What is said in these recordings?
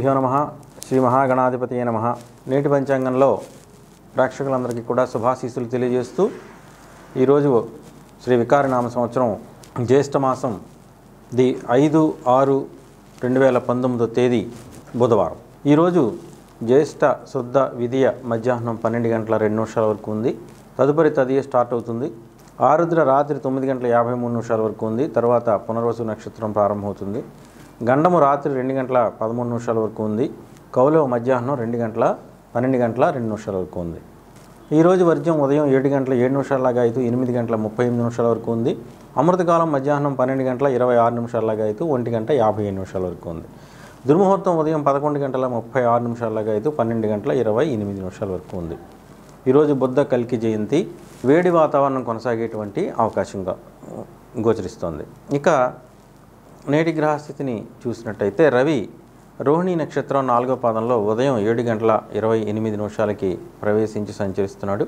శ్రీగురుభ్యో నమః. శ్రీ మహాగణాధిపతయే నమః. నేటి పంచాంగంలో ప్రేక్షకులందరికీ కూడా శుభాశీస్సులు తెలియజేస్తూ ఈరోజు శ్రీ వికారనామ సంవత్సరం జ్యేష్ఠ మాసం 5/6/2019 తేదీ బుధవారం. ఈరోజు జ్యేష్ఠ శుద్ధ విధియ మధ్యాహ్నం 12 గంటల 2 నిమిషాల వరకు ఉంది. తదుపరి తదియ స్టార్ట్ అవుతుంది. ఆరుద్ర రాత్రి 9 గంటల 53 నిమిషాల వరకు ఉంది. తర్వాత పునర్వసు నక్షత్రం ప్రారంభమవుతుంది. గండము రాత్రి 2 గంటల 13 నిమిషాల వరకు ఉంది. కౌలవ మధ్యాహ్నం 12 గంటల 2 నిమిషాల వరకు ఉంది. ఈరోజు వర్జ్యం ఉదయం 7 గంటల 7 నిమిషాలలాగా అయితే 8 గంటల 38 నిమిషాల వరకు ఉంది. అమృతకాలం మధ్యాహ్నం 12 గంటల 26 నిమిషాలలాగా అయితే 1 గంట 57 నిమిషాల వరకు ఉంది. దుర్ముహూర్తం ఉదయం 11 గంటల 36 నిమిషాలలాగా అయితే 12 గంటల 28 నిమిషాల వరకు ఉంది. ఈరోజు బుద్ధ కల్కి జయంతి. వేడి వాతావరణం కొనసాగేటువంటి అవకాశంగా గోచరిస్తోంది. ఇక నేటి గ్రహస్థితిని చూసినట్టయితే రవి రోహిణి నక్షత్రం 4వ పాదంలో ఉదయం 7 గంటల 28 నిమిషాలకి ప్రవేశించి సంచరిస్తున్నాడు.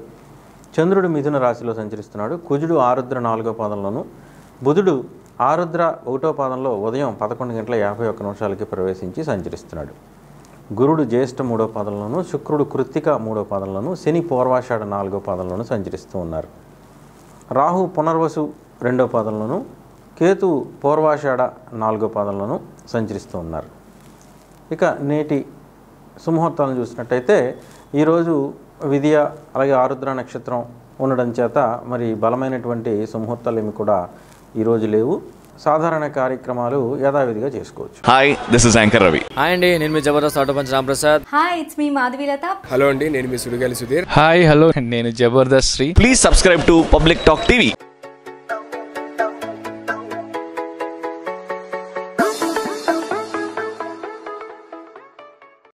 చంద్రుడు మిథున రాశిలో సంచరిస్తున్నాడు. కుజుడు ఆరుద్ర 4వ పాదంలోను, బుధుడు ఆరుద్ర 1వ పాదంలో ఉదయం 11 గంటల 51 నిమిషాలకి ప్రవేశించి సంచరిస్తున్నాడు. గురుడు జ్యేష్ఠ 3వ పాదంలోను, శుక్రుడు కృత్తిక 3వ పాదంలోను, శని పూర్వాషాఢ 4వ పాదంలోను సంచరిస్తూ ఉన్నారు. రాహు పునర్వసు 2వ పాదంలోను, కేతు పూర్వాషాఢ 4వ పాదంలోను సంచరిస్తూ ఉన్నారు. ఇక నేటి సుముహూర్తాలను చూసినట్టయితే ఈరోజు విధియ అలాగే ఆరుద్ర నక్షత్రం ఉండడం చేత మరి బలమైనటువంటి సుముహూర్తాలు ఏమి కూడా ఈరోజు లేవు. సాధారణ కార్యక్రమాలు యథావిధిగా చేసుకోవచ్చు. Hi, this is anchor Ravi. Hi అండి, నేను మీ Jabardasth auto punch Ram Prasad. Hi, it's మీ మాధవీలత. హలో అండి, నేను మీ సుడిగాలి సుధీర్. హాయ్ హలో, నేను Jabardasth Sri. Please subscribe to public talk TV.